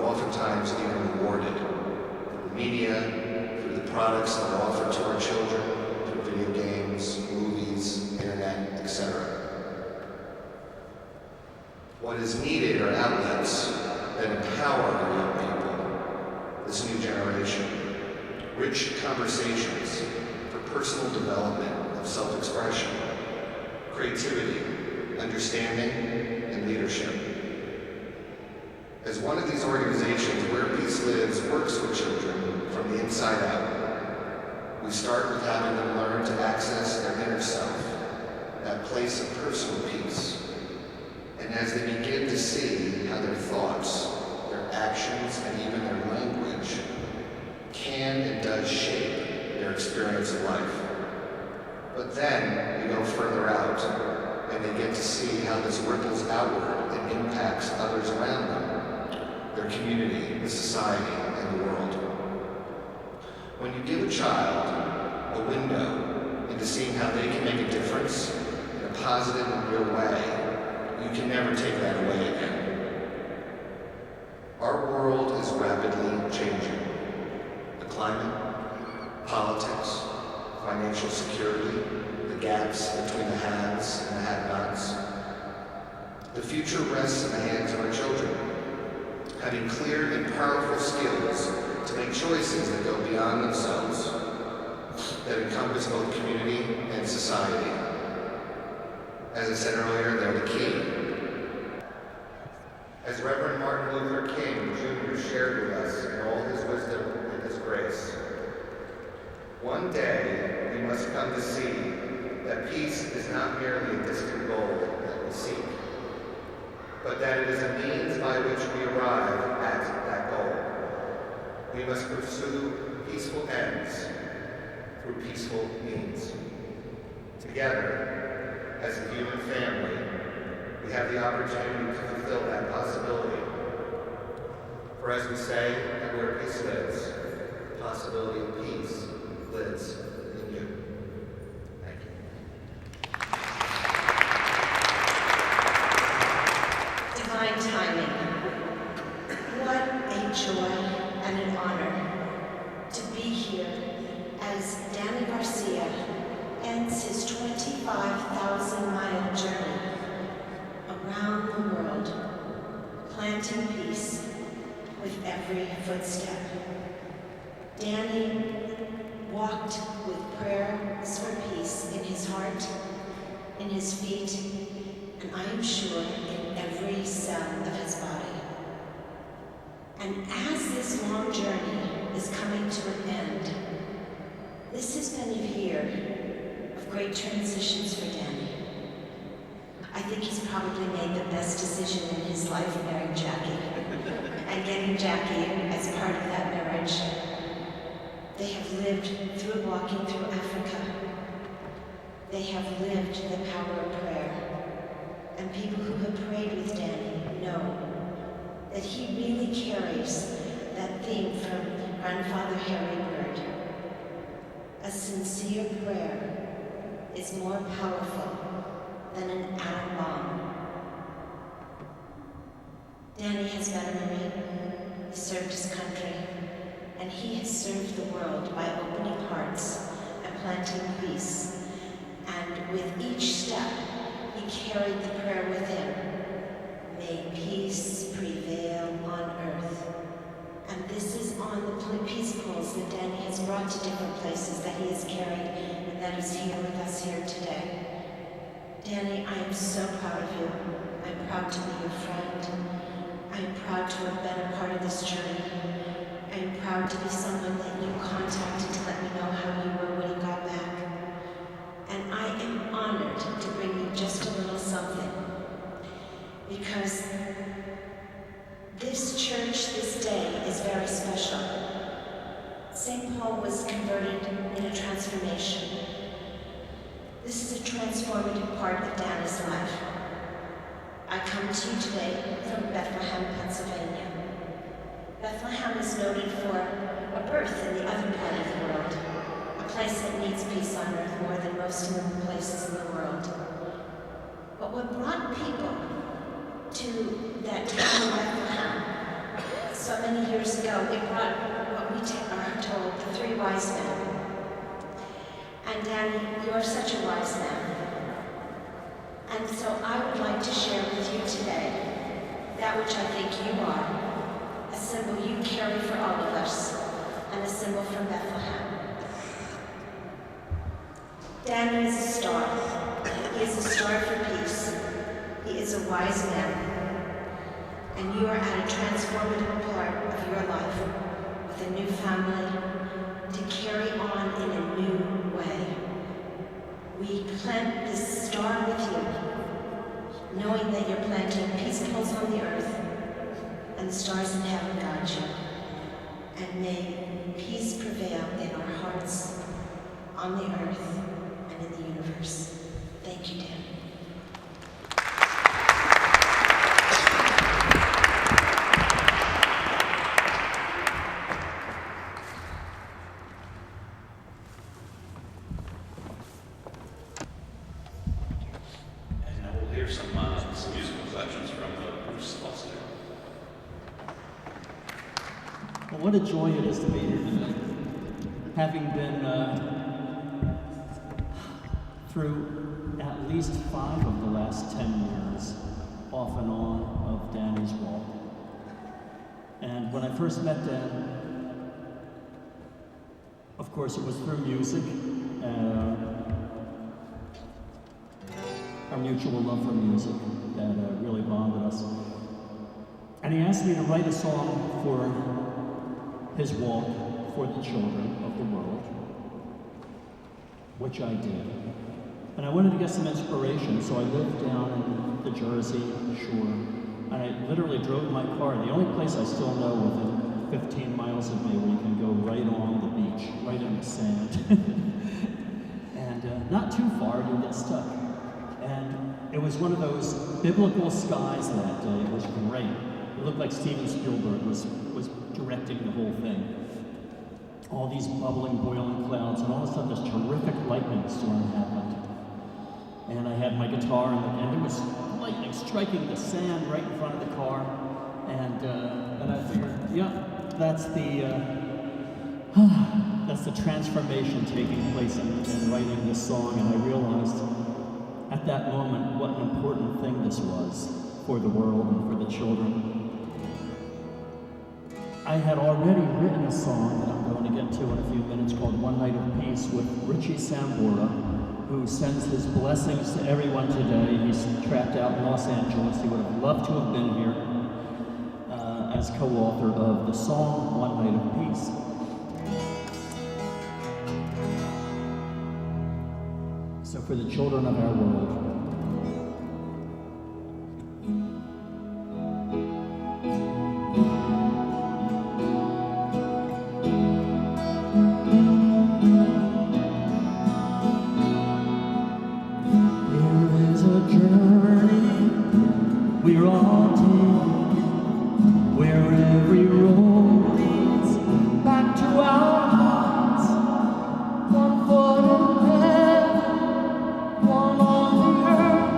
oftentimes even rewarded through the media, through the products that are offered to our children, through video games, movies, internet, etc. What is needed are outlets that empower our young people, this new generation, rich conversations for personal development of self-expression, creativity, understanding, and leadership. As one of these organizations, Where Peace Lives works with children from the inside out, we start with having them learn to access their inner self, that place of personal peace. And as they begin to see how their thoughts, their actions, and even their language can and does shape their experience of life. But then we go further out, and they get to see how this ripples outward and impacts others around them, their community, the society, and the world. When you give a child a window into seeing how they can make a difference in a positive and real way, you can never take that away again. Our world is rapidly changing. The climate, politics, financial security, the gaps between the haves and the have-nots. The future rests in the hands of our children, having clear and powerful skills to make choices that go beyond themselves, that encompass both community and society. As I said earlier, they're the key. As Reverend Martin Luther King Jr. shared with us in all his wisdom and his grace, one day we must come to see that peace is not merely a distant goal that we seek, but that it is a means by which we arrive at that goal. We must pursue peaceful ends through peaceful means. Together, as a human family, we have the opportunity to fulfill that possibility. For as we say that Where Peace Lives, the possibility of peace lives in you. Thank you. Divine timing. What a joy and an honor to be here as Danny Garcia ends his 25,000-mile journey around the world, planting peace with every footstep. Danny walked with prayers for peace in his heart, in his feet, and I am sure in every cell of his body. And as this long journey is coming to an end, this has been a year of great transitions for Danny. I think he's probably made the best decision in his life marrying Jackie and getting Jackie as part of that marriage. They have lived through walking through Africa. They have lived the power of prayer. And people who have prayed with Danny know that he really carries that theme from Grandfather Harry Bird. A sincere prayer is more powerful than an atom bomb. Danny has been a Marine, he served his country, and he has served the world by opening hearts and planting peace. And with each step, he carried the prayer with him. May peace prevail on earth. And this is on the peace poles that Danny has brought to different places that he has carried, and that is here with us here today. Danny, I am so proud of you. I'm proud to be your friend. I am proud to have been a part of this journey. I am proud to be someone that you contacted to let me know how you were when you got back. And I am honored to bring you just a little something. Because this church, this day, is very special. St. Paul was converted in a transformation. This is a transformative part of Danny's life. I come to you today from Bethlehem, Pennsylvania. Bethlehem is noted for a birth in the other part of the world, a place that needs peace on earth more than most of the places in the world. But what brought people to that town of Bethlehem so so many years ago, it brought what we are told the three wise men. And Danny, you are such a wise man. And so I would like to share with you today that which I think you are, a symbol you carry for all of us, and a symbol from Bethlehem. Danny is a star. He is a star for peace. He is a wise man. And you are at a transformative part of your life with a new family to carry on in a new way. We plant this star with you, knowing that you're planting peace pulls on the earth and the stars in heaven guide you. And may peace prevail in our hearts, on the earth, and in the universe. Thank you, Dan. Some musical selections from Bruce Foster. Well, what a joy it is to be here today. Having been through at least 5 of the last 10 years, off and on, of Danny's walk. And when I first met Dan, of course it was through music. Our mutual love for music that really bonded us. And he asked me to write a song for his walk for the children of the world, which I did. And I wanted to get some inspiration, so I lived down in the Jersey Shore, and I literally drove my car. The only place I still know within 15 miles of me where you can go right on the beach, right in the sand. And not too far, you'll get stuck. And it was one of those biblical skies that day. It was great. It looked like Steven Spielberg was directing the whole thing. All these bubbling, boiling clouds, and all of a sudden this terrific lightning storm happened. And I had my guitar, and there was lightning striking the sand right in front of the car. And I figured, yeah, that's the transformation taking place in writing this song. And I realized at that moment what an important thing this was for the world and for the children. I had already written a song that I'm going to get to in a few minutes called One Night of Peace with Richie Sambora, who sends his blessings to everyone today. He's trapped out in Los Angeles. He would have loved to have been here as co-author of the song One Night of Peace. So for the children of our world, here is a journey we're all taking, where every road leads back to our hearts, one foot in heaven, one on the earth,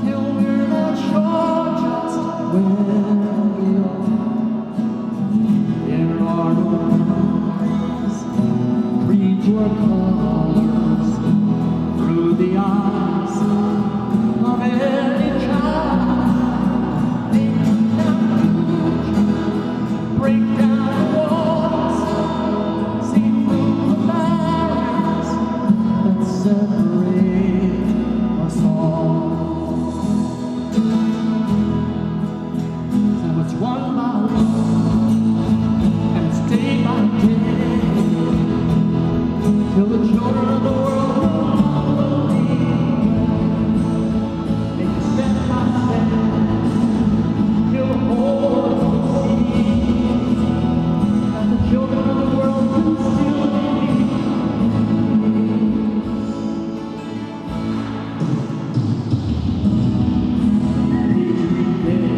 till we're not sure just where we are. There are no boundaries, creeds or colors, through the eyes of every child. They come down, break down the walls, see through the barriers that separate us all. So it's one by one, and it's day by day, till the children of the world will believe. Take it step by step, till the whole world will see that the children of the world can still believe. Every day,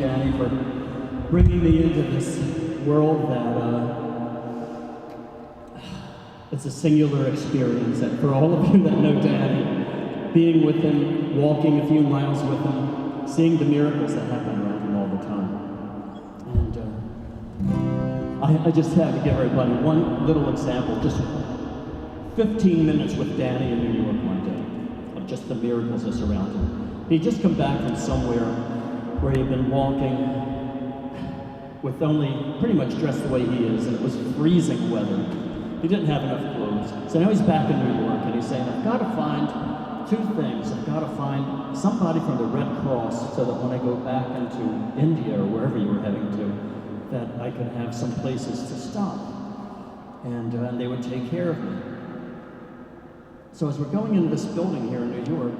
Danny, for bringing me into this world that it's a singular experience. And for all of you that know Danny, being with him, walking a few miles with him, seeing the miracles that happen around him all the time. And I just have to give everybody one little example, just 15 minutes with Danny in New York one day, of just the miracles that surround him. He'd just come back from somewhere where he'd been walking with only pretty much dressed the way he is, and it was freezing weather. He didn't have enough clothes. So now he's back in New York, and he's saying, I've got to find two things. I've got to find somebody from the Red Cross so that when I go back into India or wherever you were heading to, that I could have some places to stop. And they would take care of me. So as we're going into this building here in New York,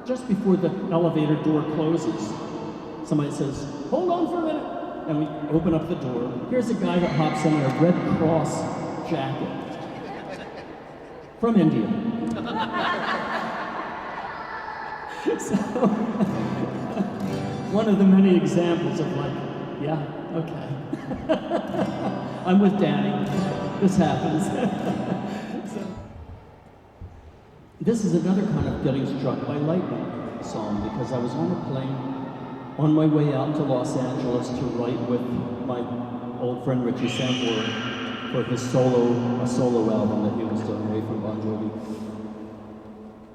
just before the elevator door closes, somebody says, hold on for a minute. And we open up the door. Here's a guy that hops in a Red Cross jacket from India. So, one of the many examples of like, yeah, okay. I'm with Danny. This happens. So, this is another kind of getting struck by lightning song, because I was on a plane on my way out to Los Angeles to write with my old friend Richie Sambor for his solo album that he was doing away from Bon Jovi.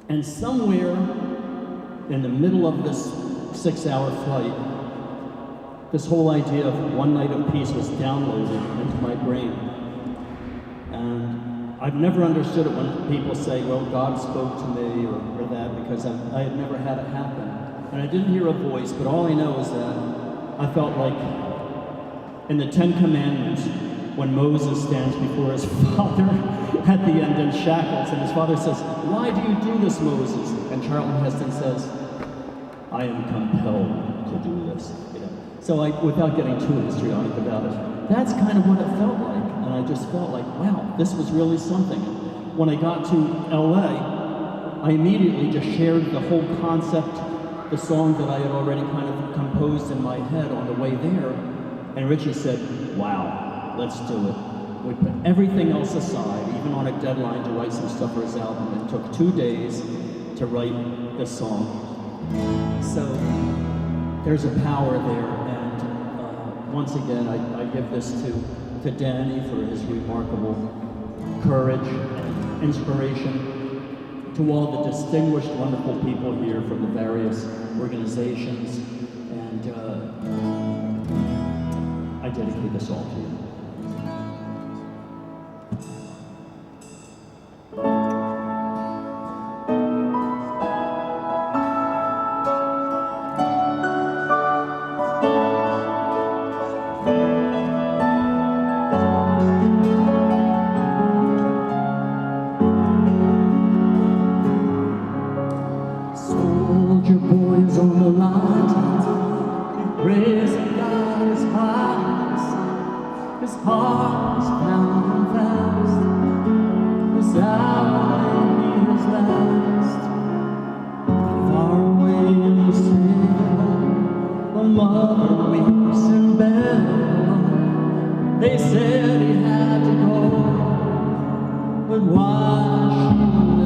And somewhere in the middle of this 6-hour flight, this whole idea of One Night of Peace was downloaded into my brain. And I've never understood it when people say, well, God spoke to me or that, because I had never had it happen. And I didn't hear a voice, but all I know is that I felt like in the 10 Commandments, when Moses stands before his father at the end in shackles, and his father says, why do you do this, Moses? And Charlton Heston says, I am compelled to do this. You know? So without getting too histrionic about it, that's kind of what it felt like. And I just felt like, wow, this was really something. When I got to LA, I immediately just shared the whole concept, the song that I had already kind of composed in my head on the way there. And Richie said, wow, let's do it. We put everything else aside, even on a deadline to write some stuff for his album. It took 2 days to write this song. So there's a power there. And once again, I give this to Danny for his remarkable courage and inspiration. To all the distinguished, wonderful people here from the various organizations, and I dedicate this all to you. They said he had to go, but why should